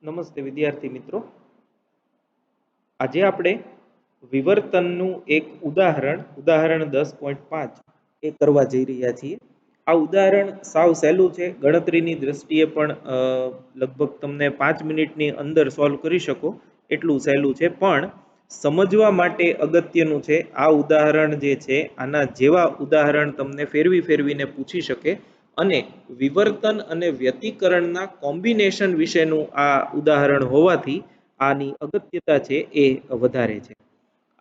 નમસ્તે વિદ્યાર્થી મિત્રો, આજે આપણે વિવર્તનનું એક ઉદાહરણ 10.5 એ કરવા જઈ રહ્યા છીએ. આ ઉદાહરણ સાવ સહેલું છે, ગણતરીની દ્રષ્ટિએ પણ લગભગ તમને 5 મિનિટની અંદર સોલ્વ કરી શકો એટલું સહેલું છે, પણ સમજવા માટે અગત્યનું છે. આ ઉદાહરણ જે છે આના જેવા ઉદાહરણ તમને ફેરવીને પૂછી શકે અને વિવર્તન અને વ્યતિકરણના કોમ્બિનેશન વિશેનું આ ઉદાહરણ હોવાથી આની અગત્યતા છે એ વધારે છે.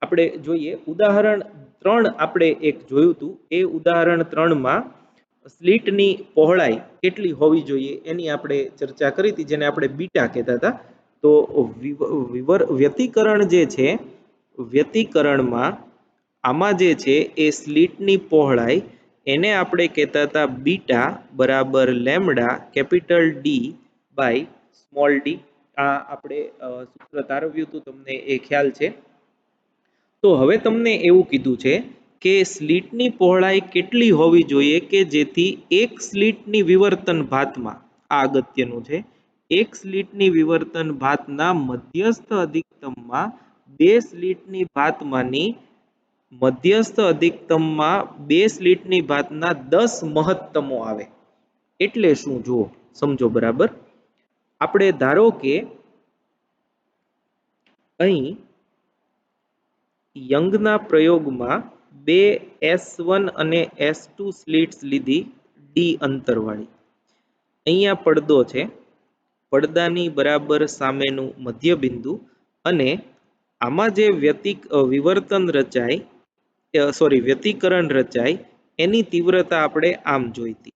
આપણે જોઈએ ઉદાહરણ 3 આપણે એક જોયું હતું. એ ઉદાહરણ 3માં સ્લીટની પહોળાઈ કેટલી હોવી જોઈએ એની આપણે ચર્ચા કરી હતી, જેને આપણે બીટા કહેતા હતા. તો વ્યતિકરણ જે છે, વ્યતિકરણમાં આમાં જે છે એ સ્લીટની પહોળાઈ એને આપણે કહેતા હતા બીટા બરાબર lambda capital D by small D. આ આપણે સૂત્ર તારવ્યું હતું, તમને એ ખ્યાલ છે. તો હવે તમને એવું કીધું છે કે સ્લીટની પહોળાઈ કેટલી હોવી જોઈએ કે જેથી એક સ્લીટની વિવર્તન ભાતમાં, આ અગત્યનું છે, એક સ્લીટની વિવર્તન ભાતના મધ્યસ્થ અધિકતમમાં બે સ્લીટની ભાતમાંની મધ્યસ્થ અધિકતમમાં બે સ્લીટની ભાતના 10 મહત્તમો આવે. એટલે શું જુઓ, સમજો બરાબર. આપણે ધારો કે અહીં યંગના પ્રયોગમાં બે S1 અને S2 સ્લીટ્સ લીધી ડી અંતરવાળી. અહીંયા પડદો છે, પડદાની બરાબર સામેનું મધ્ય બિંદુ, અને આમાં જે વ્યતિકરણ રચાય એની તીવ્રતા આપણે આમ જોઈતી.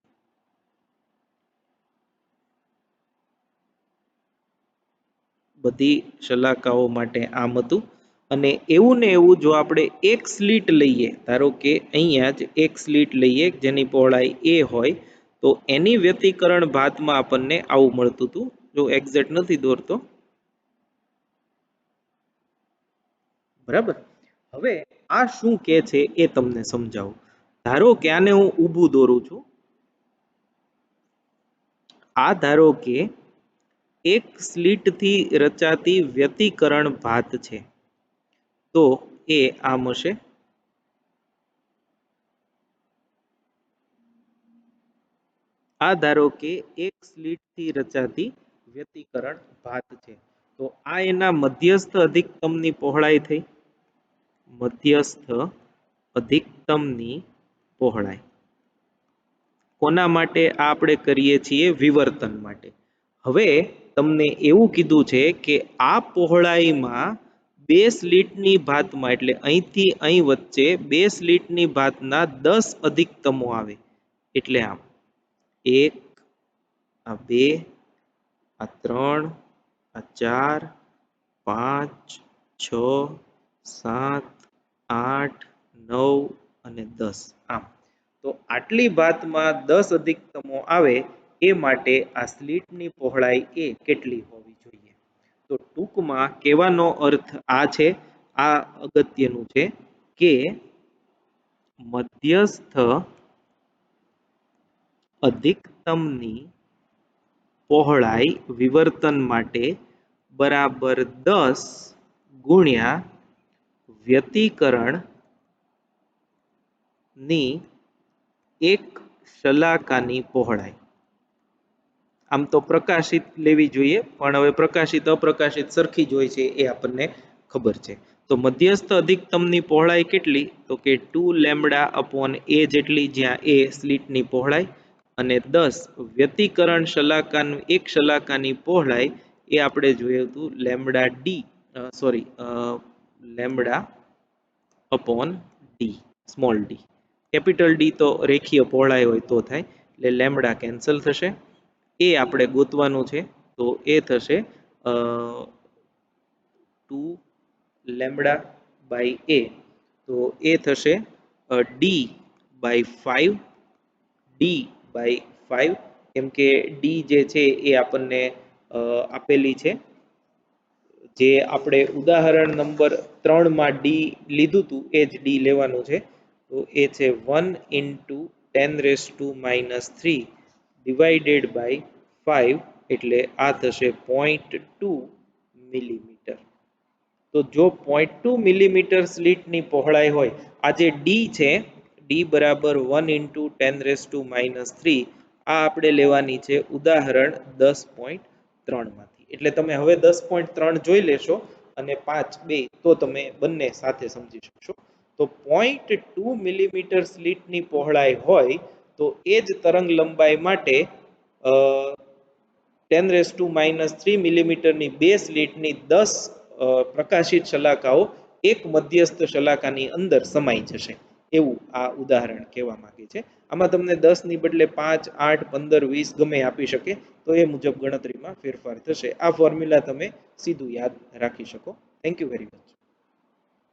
બધી શલાકાઓ માટે આમ હતું. અને એવું ને એવું જો આપણે એક સ્લીટ લઈએ, ધારો કે અહીંયા જ એક સ્લીટ લઈએ જેની પહોળાઈ એ હોય, તો એની વ્યતિકરણ ભાતમાં આપણને આવું મળતું હતું. જો એક્ઝેક્ટ નથી દોરતો, બરાબર. હવે આ શું કે છે એ તમને સમજાવું. ધારો કે આને હું ઊભું દોરું છું. આ ધારો કે એક સ્લીટથી રચાતી વ્યતિકરણ ભાત છે, તો એ આમ હશે. આ ધારો કે એક સ્લીટથી રચાતી વ્યતિકરણ ભાત છે, તો આ એના મધ્યસ્થ અધિકતમની પહોળાઈ થઈ. મધ્યસ્થ અધિકતમની પહોળાઈ કોના માટે? આપણે કરીએ છીએ વિવર્તન માટે. હવે તમને એવું કીધું છે કે આ પહોળાઈમાં બે સ્લીટની ભાતમાં, એટલે અહીંથી અહીં વચ્ચે બે સ્લીટની ભાતના 10 અધિકતમો આવે. એટલે આમ 1, આ 2, આ 3, આ 4, 5, 6, 7, 8, 9 અને 10. આમ તો આટલી ભાતમાં 10 અધિકતમો આવે એ માટે આ સ્લીટની પહોળાઈ એ કેટલી હોવી જોઈએ? તો ટૂંકમાં કહેવાનો અર્થ આ છે, આ અગત્યનું છે કે મધ્યસ્થ અધિકતમની પહોળાઈ વિવર્તન માટે બરાબર 10 ગુણ્યા વ્યતિકરણ ની એક શલાકાની પહોળાઈ. આમ તો પ્રકાશિત લેવી જોઈએ, પણ હવે પ્રકાશિત અપ્રકાશિત સરખી જ હોય છે એ આપણને ખબર છે. તો મધ્યસ્થ અધિકતમની પહોળાઈ કેટલી? તો કે 2 લેમ્બડા અપોન એ જેટલી, જ્યાં એ સ્લીટની પહોળાઈ, અને 10 વ્યતિકરણ શલાકાનું એક શલાકાની પહોળાઈ એ આપણે જોયું હતું lambda D, lambda upon D, small D. Capital D તો રેખીય પહોળાઈ હોય તો થાય, એટલે લેમ્બડા કેન્સલ થશે. એ આપણે ગોતવાનું છે, તો એ થશે 2 લેમ્બડા બાય એ, તો એ થશે ડી બાય 5, ડી બાય 5, કેમ કે ડી જે છે એ આપણને આપેલી છે, જે આપણે ઉદાહરણ નંબર 3માં ડી લીધું હતું એ જ ડી લેવાનું છે. તો એ છે 1 × 10⁻³ ડિવાઇડેડ બાય 5 એટલે આ થશે 0.2 મિલીમીટર. તો જો 0.2 મિલીમીટર સ્લીટની પહોળાઈ હોય, આ જે ડી છે, ડી બરાબર 1 ઇન્ટુ 10⁻³ આ આપણે લેવાની છે ઉદાહરણ 10.3 માંથી. એટલે તમે હવે 10.3 જોઈ લેશો અને 5.2 તો તમે બંને સાથે સમજી શકશો. તો 0.2 મિલીમીટર સ્લીટની પહોળાઈ હોય તો એ જ તરંગ લંબાઈ માટે 10⁻³ મિલીમીટરની બે સ્લીટની 10 પ્રકાશિત શલાકાઓ એક મધ્યસ્થ શલાકાની અંદર સમાઈ જશે, એવું આ ઉદાહરણ કહેવા માંગે છે. આમાં તમને 10 ની બદલે 5, 8, 15, 20 ગમે આપી શકે, તો એ મુજબ ગણતરીમાં ફેરફાર થશે. આ ફોર્મ્યુલા તમે સીધું યાદ રાખી શકો. Thank you very much.